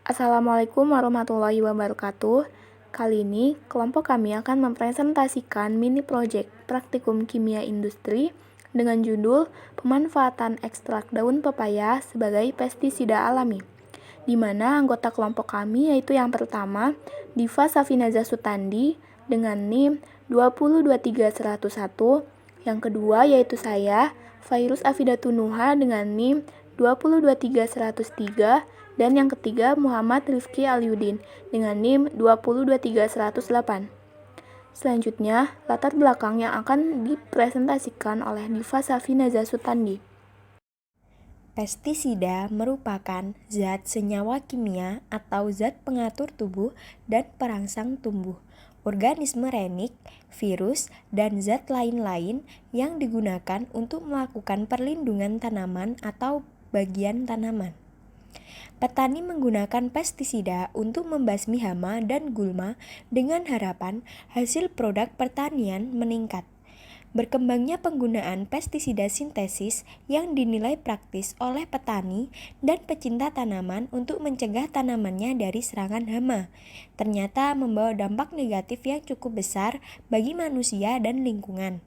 Assalamualaikum warahmatullahi wabarakatuh. Kali ini, kelompok kami akan mempresentasikan mini project praktikum kimia industri dengan judul Pemanfaatan ekstrak daun pepaya sebagai pestisida alami, di mana anggota kelompok kami yaitu yang pertama, Diva Safinaza Sutandi dengan NIM 2023101, yang kedua yaitu saya, Fairuz Afidatunuha dengan NIM 2023103, dan yang ketiga Muhammad Rifki Aliuddin dengan NIM 2023108. Selanjutnya, latar belakang yang akan dipresentasikan oleh Diva Safinaza Sutandi. Pestisida merupakan zat senyawa kimia atau zat pengatur tubuh dan perangsang tumbuh, organisme renik, virus, dan zat lain-lain yang digunakan untuk melakukan perlindungan tanaman atau bagian tanaman. Petani menggunakan pestisida untuk membasmi hama dan gulma dengan harapan hasil produk pertanian meningkat. Berkembangnya penggunaan pestisida sintesis yang dinilai praktis oleh petani dan pecinta tanaman untuk mencegah tanamannya dari serangan hama, ternyata membawa dampak negatif yang cukup besar bagi manusia dan lingkungan.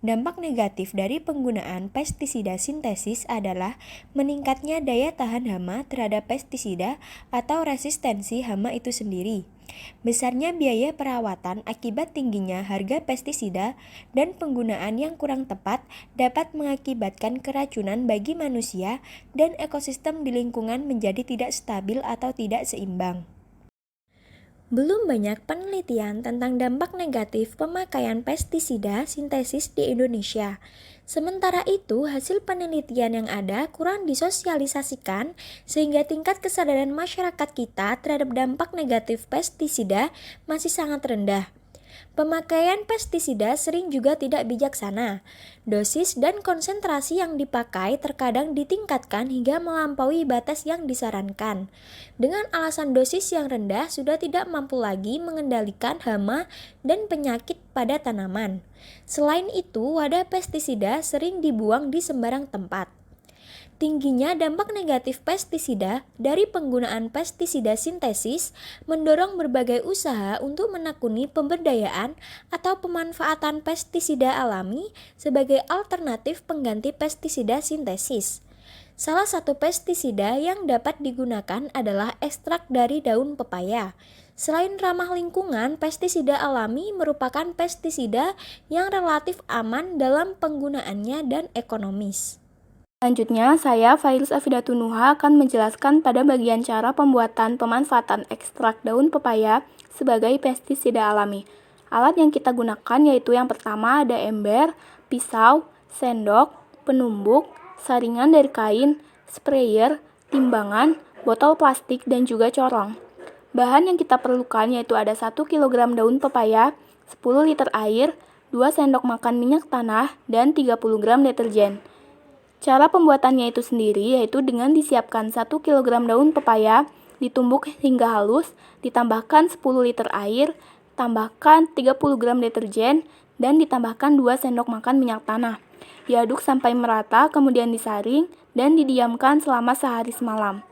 Dampak negatif dari penggunaan pestisida sintesis adalah meningkatnya daya tahan hama terhadap pestisida atau resistensi hama itu sendiri. Besarnya biaya perawatan akibat tingginya harga pestisida dan penggunaan yang kurang tepat dapat mengakibatkan keracunan bagi manusia dan ekosistem di lingkungan menjadi tidak stabil atau tidak seimbang. Belum banyak penelitian tentang dampak negatif pemakaian pestisida sintesis di Indonesia. Sementara itu, hasil penelitian yang ada kurang disosialisasikan sehingga tingkat kesadaran masyarakat kita terhadap dampak negatif pestisida masih sangat rendah. Pemakaian pestisida sering juga tidak bijaksana. Dosis dan konsentrasi yang dipakai terkadang ditingkatkan hingga melampaui batas yang disarankan. Dengan alasan dosis yang rendah sudah tidak mampu lagi mengendalikan hama dan penyakit pada tanaman. Selain itu, wadah pestisida sering dibuang di sembarang tempat. Tingginya dampak negatif pestisida dari penggunaan pestisida sintesis mendorong berbagai usaha untuk menekuni pemberdayaan atau pemanfaatan pestisida alami sebagai alternatif pengganti pestisida sintesis. Salah satu pestisida yang dapat digunakan adalah ekstrak dari daun pepaya. Selain ramah lingkungan, pestisida alami merupakan pestisida yang relatif aman dalam penggunaannya dan ekonomis. Selanjutnya, saya, Fairuz Afidatunuha, akan menjelaskan pada bagian cara pembuatan pemanfaatan ekstrak daun pepaya sebagai pestisida alami. Alat yang kita gunakan yaitu yang pertama ada ember, pisau, sendok, penumbuk, saringan dari kain, sprayer, timbangan, botol plastik, dan juga corong. Bahan yang kita perlukan yaitu ada 1 kg daun pepaya, 10 liter air, 2 sendok makan minyak tanah, dan 30 gram deterjen. Cara pembuatannya itu sendiri yaitu dengan disiapkan 1 kg daun pepaya, ditumbuk hingga halus, ditambahkan 10 liter air, tambahkan 30 gram deterjen, dan ditambahkan 2 sendok makan minyak tanah. Diaduk sampai merata, kemudian disaring, dan didiamkan selama sehari semalam.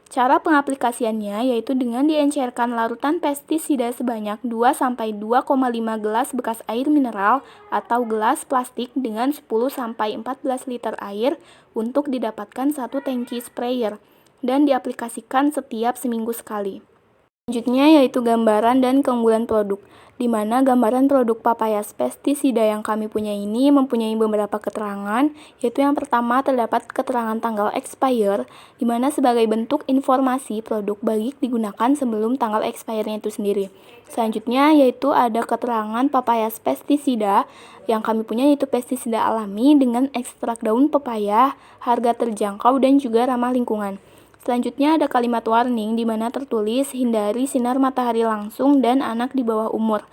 Cara pengaplikasiannya yaitu dengan diencerkan larutan pestisida sebanyak 2-2,5 gelas bekas air mineral atau gelas plastik dengan 10-14 liter air untuk didapatkan 1 tangki sprayer dan diaplikasikan setiap seminggu sekali. Selanjutnya yaitu gambaran dan keunggulan produk, di mana gambaran produk papaya pestisida yang kami punya ini mempunyai beberapa keterangan, yaitu yang pertama terdapat keterangan tanggal expire, di mana sebagai bentuk informasi produk baik digunakan sebelum tanggal expire-nya itu sendiri. Selanjutnya yaitu ada keterangan papaya pestisida yang kami punya yaitu pestisida alami dengan ekstrak daun pepaya, harga terjangkau dan juga ramah lingkungan. Selanjutnya ada kalimat warning di mana tertulis hindari sinar matahari langsung dan anak di bawah umur.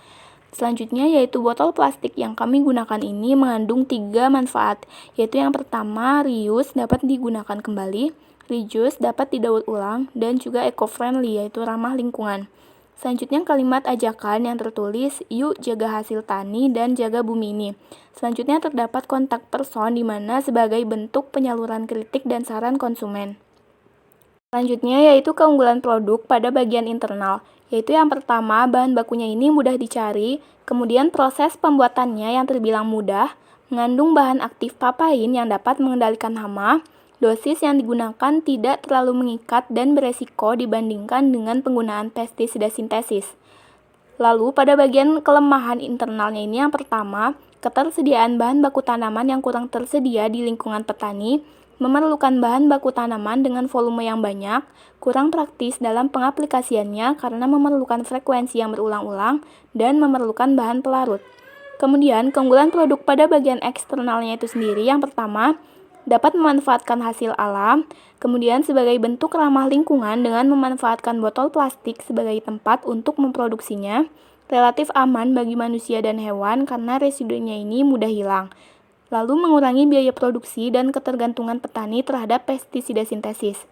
Selanjutnya yaitu botol plastik yang kami gunakan ini mengandung 3 manfaat, yaitu yang pertama reuse dapat digunakan kembali, reduce dapat didaur ulang, dan juga eco-friendly yaitu ramah lingkungan. Selanjutnya kalimat ajakan yang tertulis yuk jaga hasil tani dan jaga bumi ini. Selanjutnya terdapat kontak person di mana sebagai bentuk penyaluran kritik dan saran konsumen. Selanjutnya yaitu keunggulan produk pada bagian internal, yaitu yang pertama bahan bakunya ini mudah dicari, kemudian proses pembuatannya yang terbilang mudah, mengandung bahan aktif papain yang dapat mengendalikan hama, dosis yang digunakan tidak terlalu mengikat dan beresiko dibandingkan dengan penggunaan pestisida sintesis. Lalu pada bagian kelemahan internalnya ini yang pertama, ketersediaan bahan baku tanaman yang kurang tersedia di lingkungan petani, memerlukan bahan baku tanaman dengan volume yang banyak, kurang praktis dalam pengaplikasiannya karena memerlukan frekuensi yang berulang-ulang, dan memerlukan bahan pelarut. Kemudian, keunggulan produk pada bagian eksternalnya itu sendiri yang pertama, dapat memanfaatkan hasil alam, kemudian sebagai bentuk ramah lingkungan dengan memanfaatkan botol plastik sebagai tempat untuk memproduksinya, relatif aman bagi manusia dan hewan karena residunya ini mudah hilang. Lalu mengurangi biaya produksi dan ketergantungan petani terhadap pestisida sintesis.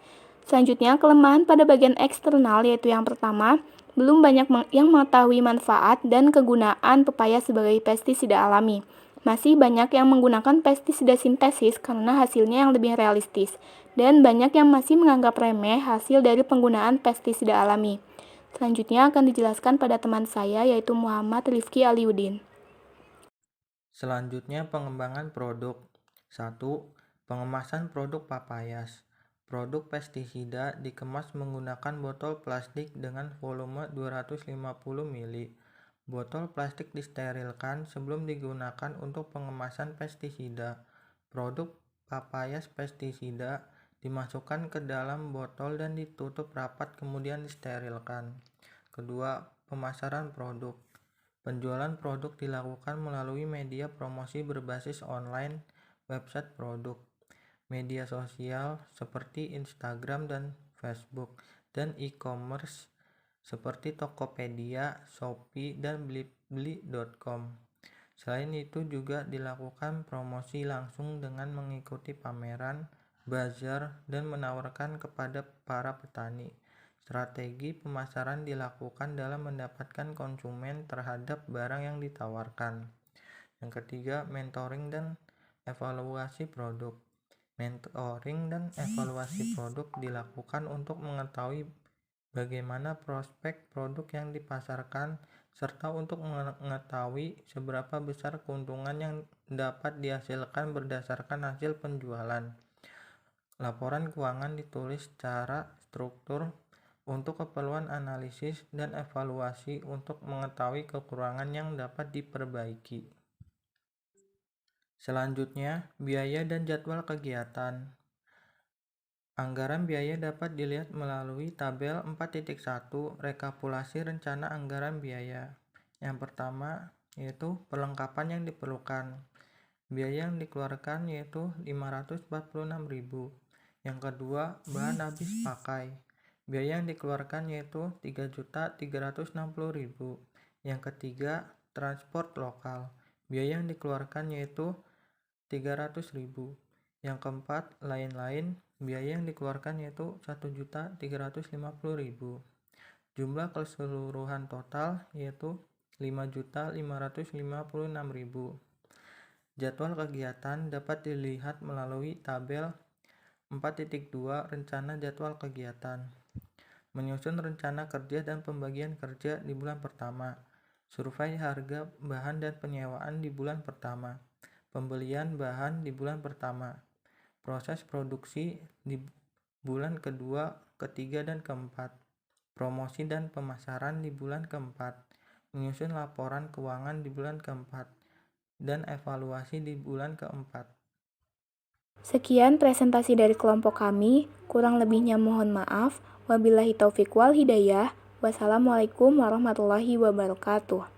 Selanjutnya, kelemahan pada bagian eksternal yaitu yang pertama, belum banyak yang mengetahui manfaat dan kegunaan pepaya sebagai pestisida alami. Masih banyak yang menggunakan pestisida sintesis karena hasilnya yang lebih realistis, dan banyak yang masih menganggap remeh hasil dari penggunaan pestisida alami. Selanjutnya akan dijelaskan pada teman saya yaitu Muhammad Rifki Aliuddin. Selanjutnya pengembangan produk. 1. Pengemasan produk papayas. Produk pestisida dikemas menggunakan botol plastik dengan volume 250 ml. Botol plastik disterilkan sebelum digunakan untuk pengemasan pestisida. Produk papayas pestisida dimasukkan ke dalam botol dan ditutup rapat kemudian disterilkan. Kedua, pemasaran produk. Penjualan produk dilakukan melalui media promosi berbasis online, website produk, media sosial seperti Instagram dan Facebook, dan e-commerce seperti Tokopedia, Shopee, dan blibli.com. Selain itu juga dilakukan promosi langsung dengan mengikuti pameran, bazar, dan menawarkan kepada para petani. Strategi pemasaran dilakukan dalam mendapatkan konsumen terhadap barang yang ditawarkan. Yang ketiga, mentoring dan evaluasi produk. Mentoring dan evaluasi produk dilakukan untuk mengetahui bagaimana prospek produk yang dipasarkan serta untuk mengetahui seberapa besar keuntungan yang dapat dihasilkan berdasarkan hasil penjualan. Laporan keuangan ditulis secara struktur untuk keperluan analisis dan evaluasi untuk mengetahui kekurangan yang dapat diperbaiki. Selanjutnya, biaya dan jadwal kegiatan. Anggaran biaya dapat dilihat melalui tabel 4.1 rekapitulasi rencana anggaran biaya. Yang pertama yaitu perlengkapan yang diperlukan. Biaya yang dikeluarkan yaitu 546.000. Yang kedua, bahan habis pakai. Biaya yang dikeluarkan yaitu 3.360.000. Yang ketiga, transport lokal. Biaya yang dikeluarkan yaitu 300.000. Yang keempat, lain-lain. Biaya yang dikeluarkan yaitu 1.350.000. Jumlah keseluruhan total yaitu 5.556.000. Jadwal kegiatan dapat dilihat melalui tabel 4.2 rencana jadwal kegiatan. Menyusun rencana kerja dan pembagian kerja di bulan pertama. Survei harga bahan dan penyewaan di bulan pertama. Pembelian bahan di bulan pertama. Proses produksi di bulan kedua, ketiga, dan keempat. Promosi dan pemasaran di bulan keempat. Menyusun laporan keuangan di bulan keempat. Dan evaluasi di bulan keempat. Sekian presentasi dari kelompok kami, kurang lebihnya mohon maaf. Wabillahi taufiq wal hidayah. Wassalamualaikum warahmatullahi wabarakatuh.